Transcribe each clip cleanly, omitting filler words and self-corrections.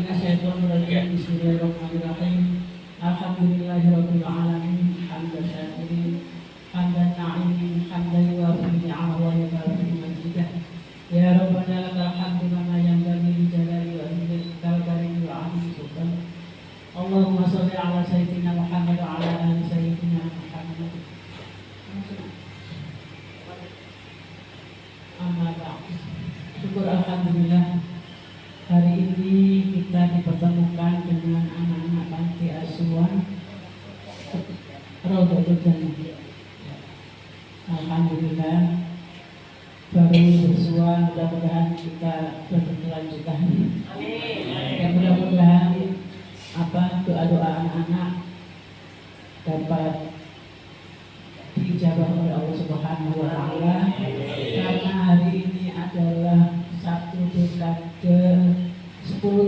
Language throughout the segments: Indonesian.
minasyaitonirrajim. Bismillahirrahmanirrahim. Alhamdulillahirabbil alamin. Hamdan syakirin, hamdan na'imin, hamdan yuwafi ni'amahu wa yukafi majidah. Ya Rabbana lakal hamdu kama yanbaghi li jalali wajhikal karim wa 'azimi sultanik. Allahumma shalli ala sayyidina Muhammad wa ala ali sayyidina Muhammad. Amma ba'du. Syukur alhamdulillah, hari ini kita dipertemukan dengan anak-anak panti asuhan Raudhatul Jannah. Alhamdulillah, baru bersua, mudah-mudahan kita berkelanjutan. Dan mudah-mudahan doa-doa anak-anak dapat dijabah oleh Allah Subhanahu wa Ta'ala, karena hari ini adalah satu dekade 10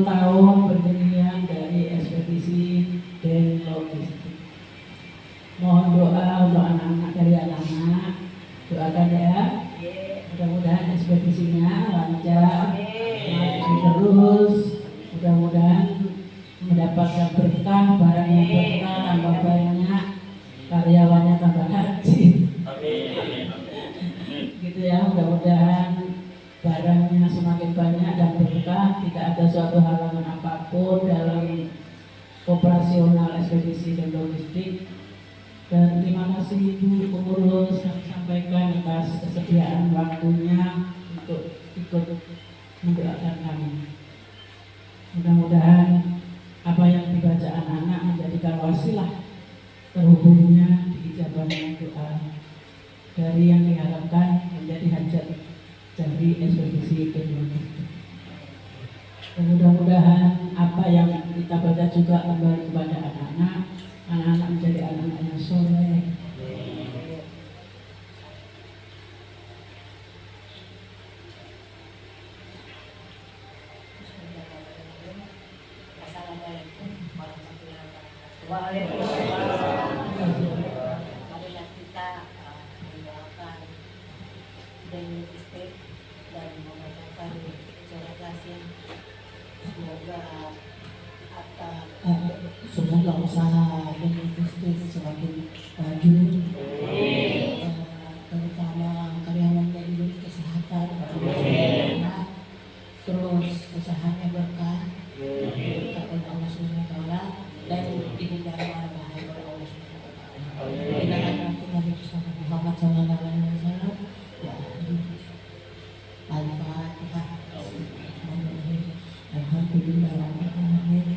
tahun berdirian dari ekspedisi dan logistik. Mohon doa untuk anak-anak dari anak-anak, doakan ya, mudah-mudahan ekspedisinya lancar, maju terus, mudah-mudahan mendapatkan berkah, barangnya berkah, tambah banyak, karyawannya tambah rajin. Gitu ya, mudah-mudahan barangnya semakin banyak dan berkah, tidak ada suatu halangan apapun dalam operasional ekspedisi dan logistik. Dan terima kasih Ibu Pengurus yang sampaikan atas kesediaan waktunya untuk ikut mendoakan kami. Mudah-mudahan apa yang dibaca anak-anak menjadikan wasilah terhubungnya diijabahnya doa dari yang diharapkan menjadi hajat dari ekspedisi logistik. Dan mudah-mudahan apa yang kita baca juga kembali kepada anak-anak menjadi anak-anak yang soleh. Assalamualaikum warahmatullahi wabarakatuh. Waalaikumsalam. Marilah kita mendoakan dan logistik dan membacakan surat Yasin. Semoga usaha dan logistik semakin maju, terutama karyawannya diberi kesehatan, terus usahanya berkah oleh Allah Subhanahu wa Ta'ala dan dihindari mara bahaya oleh Allah Subhanahu wa Ta'ala. Kita akan Nabi Muhammad sallallahu alaihi wasallam. Ya, Al-Fatihah. Alhamdulillah rabbil alamin.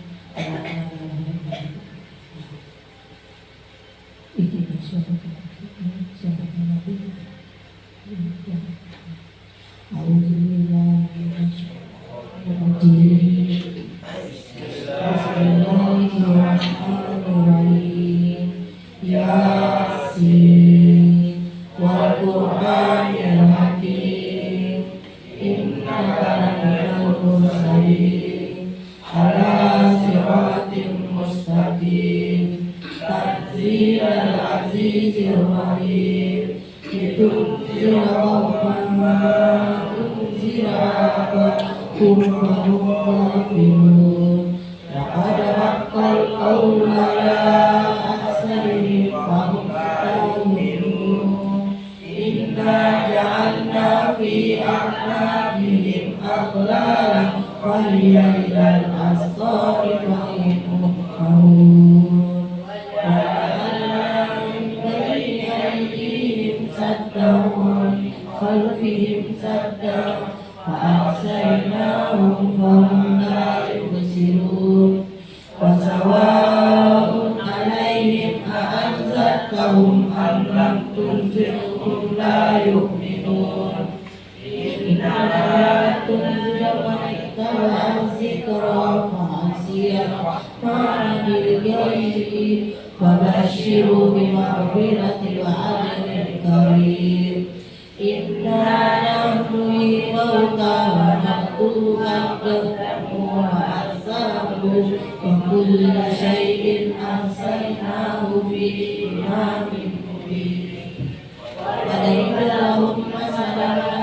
Allahumma salli ala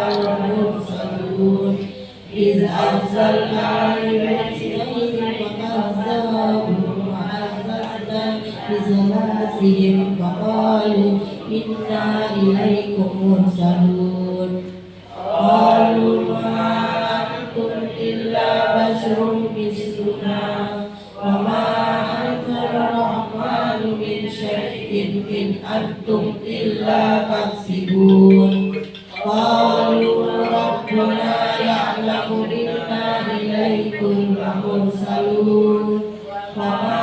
المرسلون إذ أرسلنا إليهم فكذبوهم وعززنا بثلاثهم فقالوا إنا إليكم مرسلون قالوا ما أنتم إلا بشر مثلنا وما أنزل الرحمن من شيء إن أنتم إلا تكذبون قالوا ربنا يعلم إنا إليكم لمرسلون وما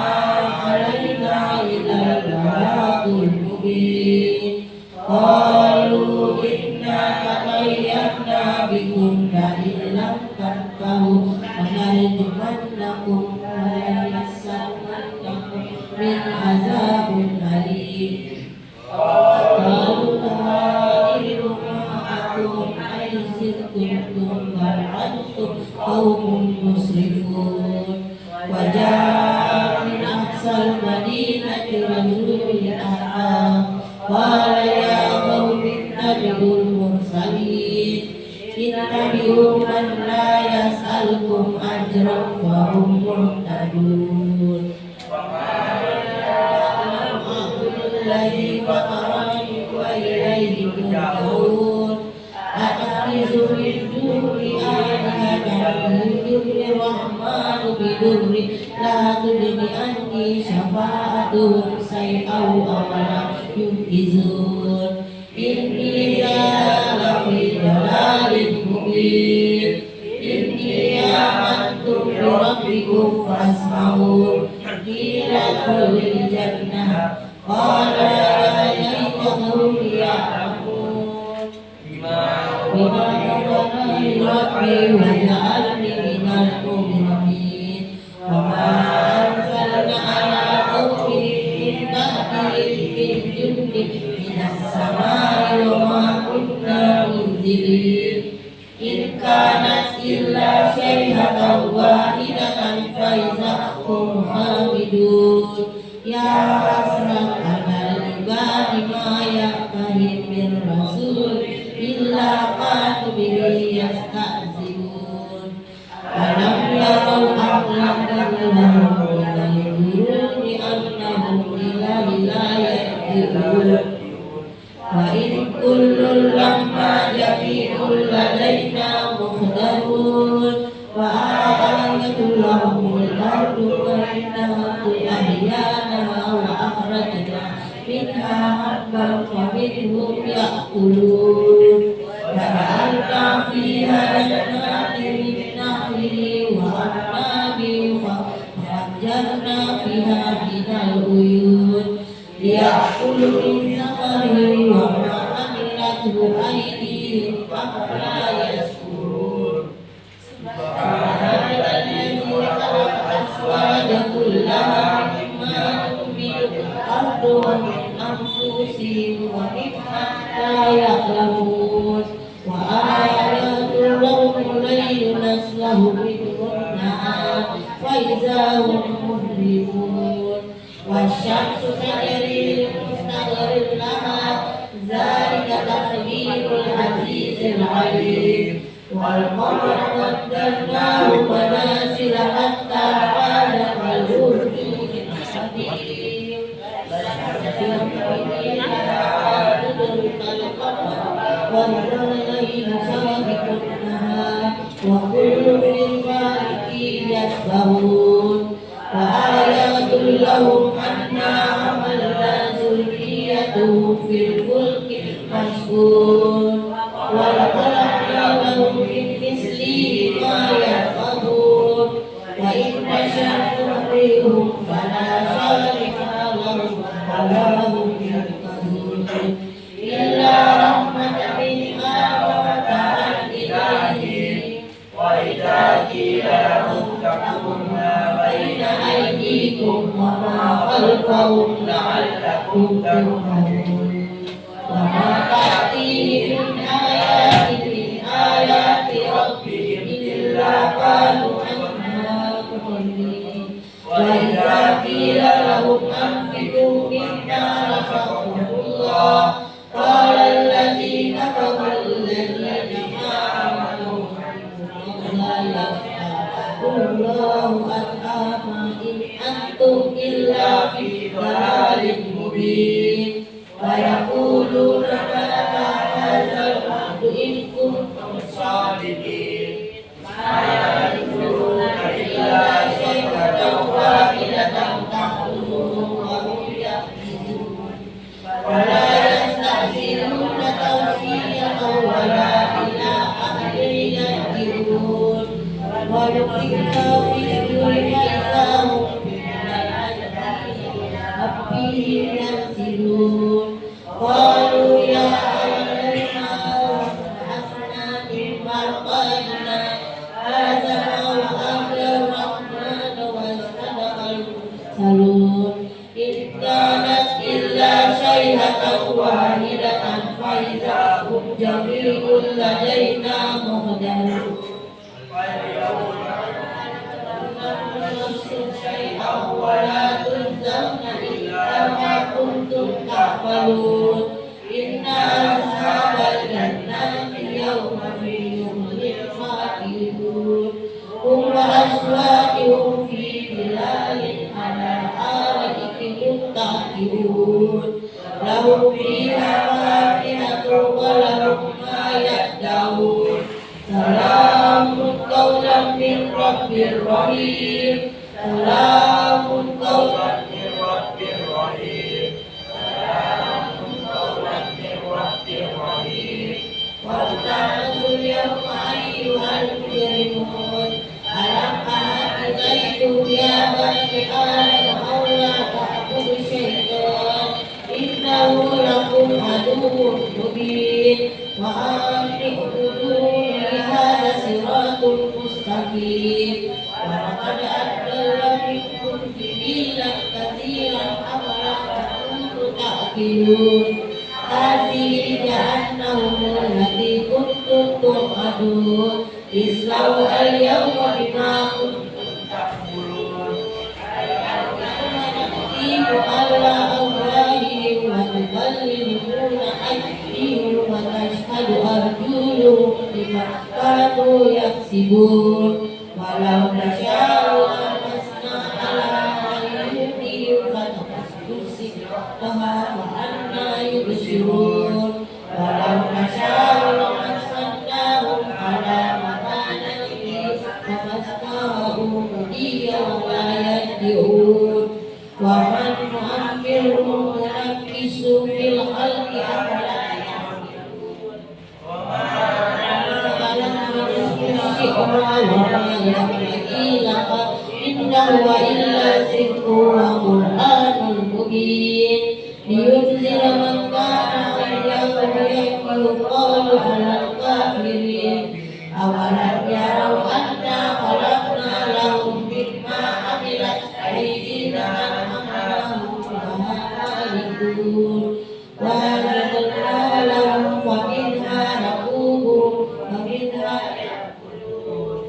علينا إلا البلاغ المبين قالوا إنا تطيرنا بكم لئن لم تنتهوا لنرجمنكم وليمسنكم من عذاب أليم قالوا طائر معكم أئن كنتم بل أنتم قوم مسرفون وجاء من أقصى المدينة رجل أعمى قال يا قوم اتبعوا المرسلين اتبعوا من لا يسألكم أجرا فهم مهتدون الذي فطرني وإليه ترجعون أتخذ من دون آلهة يضر الرحمن بضر لا تغن عني شفاعتهم شيئا ولا ينقذون إني لفي ضلال مبين إني آمنت بربكم فاسمعون قيل ادخلوا الجنة قال يا ليت قومي يعلمون بما غفرني ربي وجعلني من المكرمين وما أرسلنا على قومه من بعده من جند من السماء وما كنا منزلين إن كانت إلا صيحة واحدة فإذا هم خامدون يا حسرة على العباد ما يأتهم من رسول إلا قالوا به يستهزئون ألم يروا أهلكنا لهم من القرون أنهم إلى يرجعون وإن كل لما جميع لدينا محضرون وآية لهم الأرض فإنها أحيانا وأخرجنا منها حبا فمنهم يأكلون وجعلنا فيها جنات من نخيل وأعناب وفجرنا فيها من العيون ليأكلوا من ثمره وما عملته أيديهم أفلا يشكرون سبحان الذي خلق الأزواج كلها مما تنبت الأرض ومن أنفسهم ومما لا يعلمون وآيات لهم الليل نسلخ منه النهار فإذا هم مظلمون والشمس تجري لمستقر لها ذلك تقدير العزيز العليم والقمر قدرناه منازل حتى عاد كالأرجون الحديد والليل سابق النهار وكل في فلك يسبحون وآيات لهم أنا حملنا ذريتهم في الفلك المشحون وخلقنا لهم من مثله ما يركبون وإن نشأ نغرقهم فلا شارك لهم ولا هم يركبون إلا رحمة منا ومتاعا إليه وإذا قيل لهم اتقوا ما بين أيديكم وما خلفهم لعلكم ترحمون وما تأتيهم من آيات ربهم إلا قالوا أنها تضلين وإذا قيل لهم أنفقوا مما رزقهم الله قال الذين كفروا لن كنتم صادقين ما يعرفون إلا شيئة واحدة تأخذهم وهم يكذبون ولا يستأذنون توفيقا ولا إلى أهل يرجعون ولقنا في فإذا هم ربهم ينزلون قالوا يا أيها حسنا من مرقدنا هذا وأهل الرحمن وصدق المرسلون إن كانت إلا صيحة واحدة فإذا هم جميع لدينا محضرون شيئا ولا تجزون إلا ما كنتم تعملون إن أصحاب الجنة يومئذ فاكهون هم وأزواجهم في ظلال على أرائك متكئون لهم فيها فاكهة ولهم ما يدعون سلام قولا من رب رحيم سلام قولا من رب رحيم سلام قولا من رب رحيم وابتعدوا اليوم أيها المجرمون ألم أعهد إليكم يا بني آدم ألا تعبدوا الشيطان إنه لكم عدو مبين وأن اعبدوني هذا صراط مستقيم ولقد أضل منكم جبلا كثيرا أفلا تكونوا تعقلون هذه جهنم التي كنتم توعدون اصلوها اليوم بما كنتم تكفرون نختم على أفواههم وتكلمنا أيديهم وتشهد أرجلهم بما كانوا يكسبون ولو نشاء لمسنا على أعينهم فتبصرها وأنى يبصرون ولو نشاء لمسناهم على مكانتهم فمسناهم هديا ولا يرجعون ومن نؤمره ننكس في الخلق أفلا يعقلون وما ينبغي لك إن هو إلا ذكر وقرآن مبين لينذر من كان حيا ويقول على الكافرين أولم يروا أنا خلقنا لهم مما عملت أيدينا أنعاما فهم خالدون وأنزلنا لهم ومنها ركوبهم ومنها يأكلون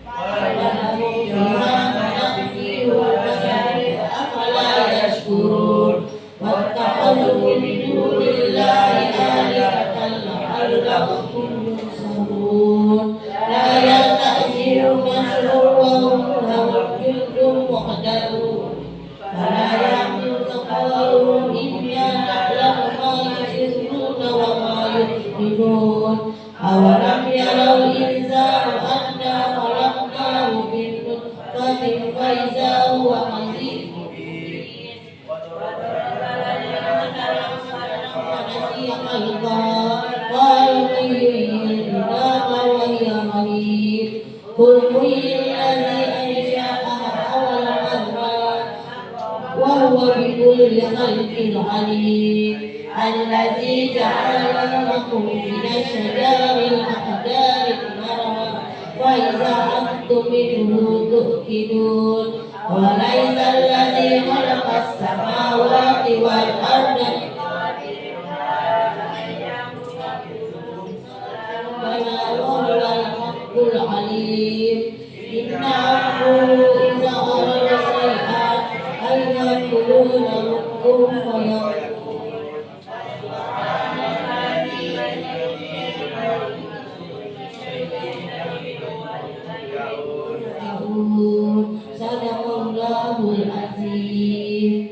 ولهم فيها منافع ومشارب أفلا يشكرون واتخذوا من دون الله آلهة لعلهم ينصرون لا يستأذنون شرهم لهم جند محضرون فلا يحزنك قولهم إنا نعلم ما يسرون وما يعلنون أولم يروا الإنسان أنا خلقناه من نطفة فإذا هو خصيم مبين ونسي خلقا قال من يحيي العظام وهي رميم قل محيي الذي أنشأها أول مرة وهو بكل خلق عليم الذي جعل لكم من الشجر الأخضر نارا فإذا أنتم منه تؤكلون وليس الذي خلق السماوات والأرض بلى وهو الحق العليم إن أمره إذا أراد شيئا أن يقول له كن فيكون Sadaqallahul azim.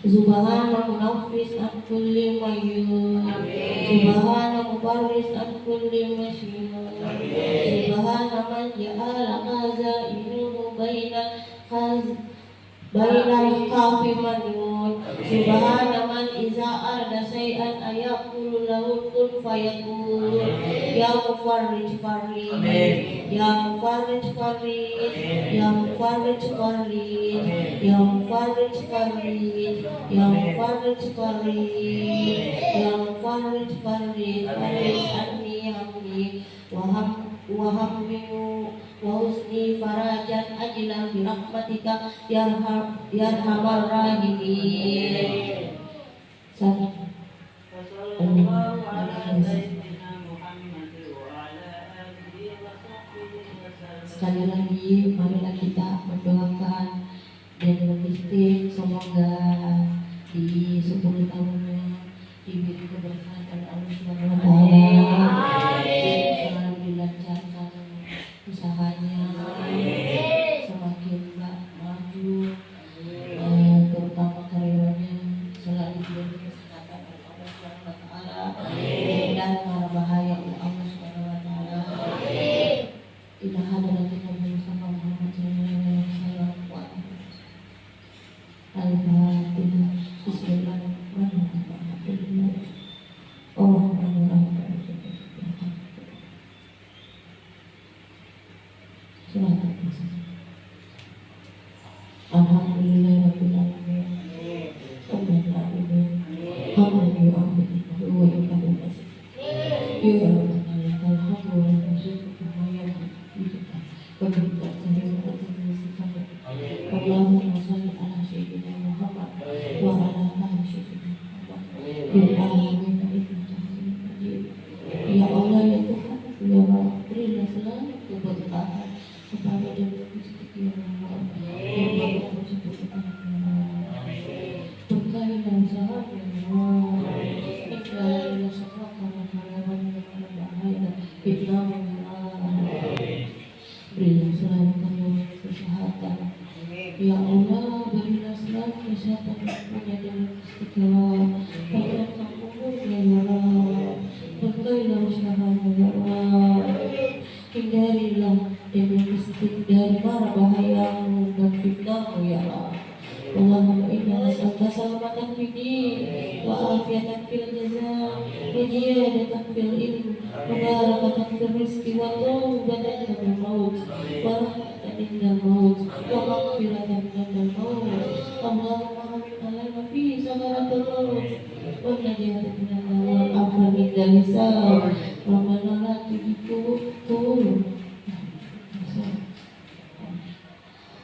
Subhana munaffis an kulli mayyun, Subhana mubarris an kulli مشيون سبحان من جعل خزائنه بين الكاف والنون سبحان من إذا أراد شيئا أن يقول له كن فيكون يا مفرج فريد يا مفرج فريد يا مفرج فريد يا مفرج فريد يا مفرج فريد يا مفرج فريد فرج عني همي وهمي وحسني فرجا أجلا برحمتك يا أرحم الراحمين. Sekali lagi marilah kita mendoakan dan beristik semoga di 10 tahunnya diberi keberkahan oleh Allah Subhanahu wa taala, selalu dilancarkan usahanya, semakin maju, terutama karirnya, selalu diberi kesehatan oleh Allah Subhanahu wa taala dan mara bahaya oleh Allah Subhanahu wa taala. Ila hadratin Nabi Muhammad sallallahu alaihi wasallam. Al-Fatihah. Bismillahirrahmanirrahim. Alhamdulillahirabbil alamin. Allahumma shalli ala sayyidina Muhammad wa ala ali sayyidina Muhammad fil alamin innaka Hamidum Majid. Ya Allah ya Tuhan, ya Rabb, berilah selalu keberkahan kepada diri kita ya Allah. Ya Allah, berkahi dan sahabat ya Allah. Ikhlas semua karena bahaya fitnah ya Allah. Berilah selalu kami kesehatan. Ya Allah, berilah selalu kesehatan punya dan istiqamah. Pada kampung ya Allah. Berkailah usahanya ya Allah. Hindarilah dari mara bahayamu dan fitnahmu ya Allah. Allahumma inna nas'aluka salamatan fid din wa afiatan fil jazaa wa ziyadatan fil ilm wa barakatan fil rizqi wa tawbatan minal maut wa rahmatan minal maut wa maghfiratan minal maut. Allahumma hamil alaina fi sakaratul maut wa najatan minal nar afwan min dzalisab rabbana la tuzigh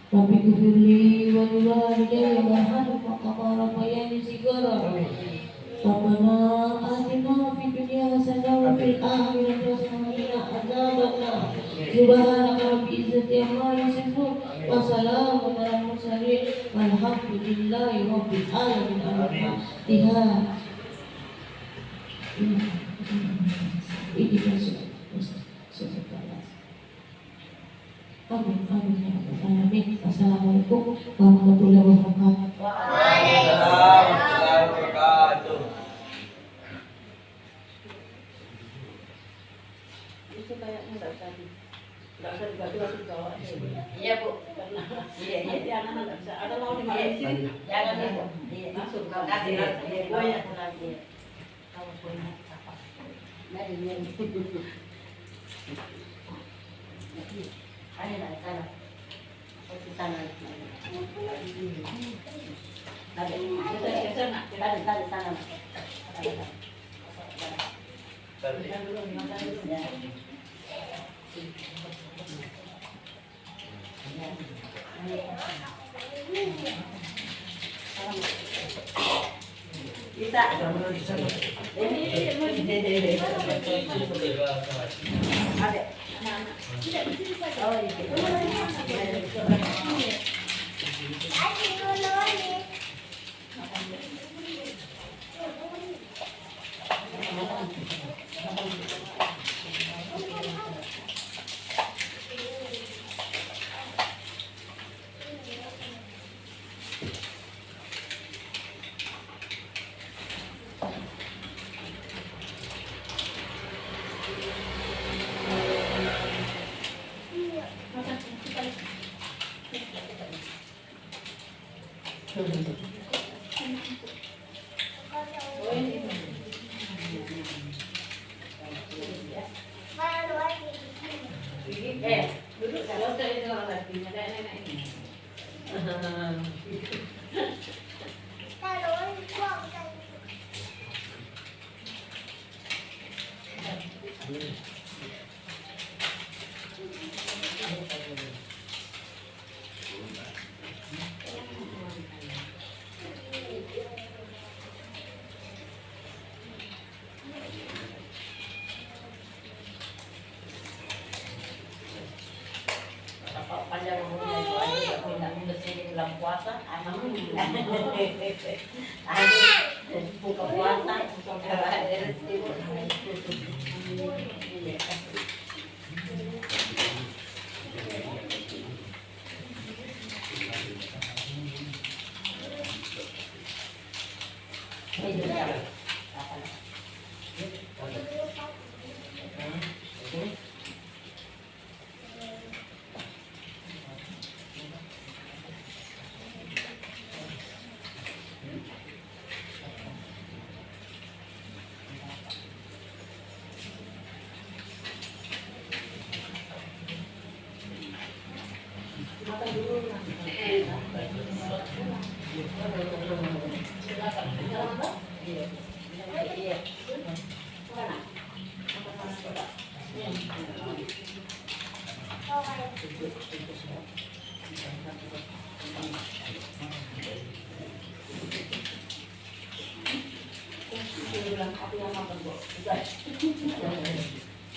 Rabbi ghfirli wa liwalidayya warhamhuma kama rabbayani shighara. Rabbana atina fid dunya hasanah wa fil akhirati hasanah wa qina adzabannar. Subhanaka rabbil izzati amma yasifun wa salamun alal mursalin walhamdulillahi rabbil alamin. Al-Fatihah. Amin, amin, ya Rabbal alamin. Assalamualaikum warahmatullahi wabarakatuh. Waalaikumsalam warahmatullahi wabarakatuh. Itu kayaknya nggak usah dibagi langsung bawa. Iya Bu. Iya iya. Nanti anak nggak bisa. Ada mau dimakan sini? Jangan Bu. Iya. Langsung. Kasih. Oh ya. Kamu punya apa? Dari ini. Ayo naik sana. Ke sana. Tadi sana. Bisa. Ada. Oh iya. Duduk kalau itu orang lagi ada nenek ini. Panjang umurnya itu aja tidak membersih di bulan puasa. Buka puasa,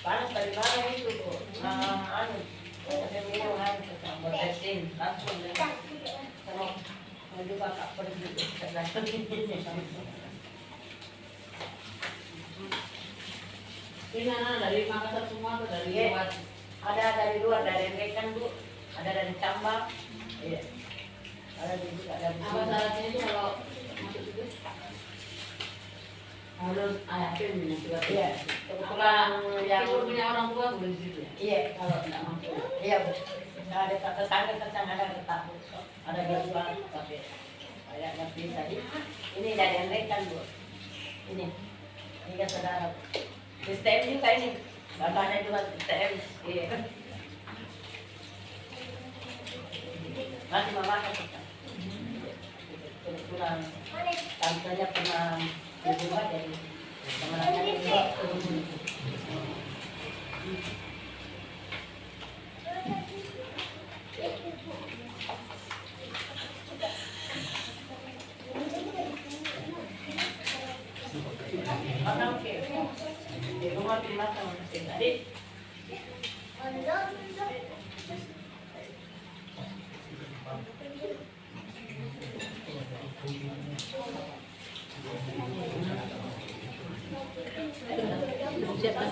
panas dari mana itu bu? Saya minum bersin langsung deh. Kalau juga kak pergi ini anak dari Makassar semua atau dari luar? Ada dari luar, dari Rekan bu, ada dari Cambang, iya. Ada juga ada. Apa syaratnya itu kalau masuk itu? Harus AFM juga. Iya. Kebetulan yang punya orang tua boleh di situ ya? Iya, kalau tidak mampu. Iya bu. Nah, ada tetangga ada takut, ada gangguan tapi kayak ngerti tadi. Ini dari Rekan bu. Ini kan saudara. STM juga ini, bapaknya juga STM. Iya. Masih mama kan kita. Kebetulan tantenya pernah di rumah jadi temannya juga. Di rumah dimakan masih tadi. Siapa?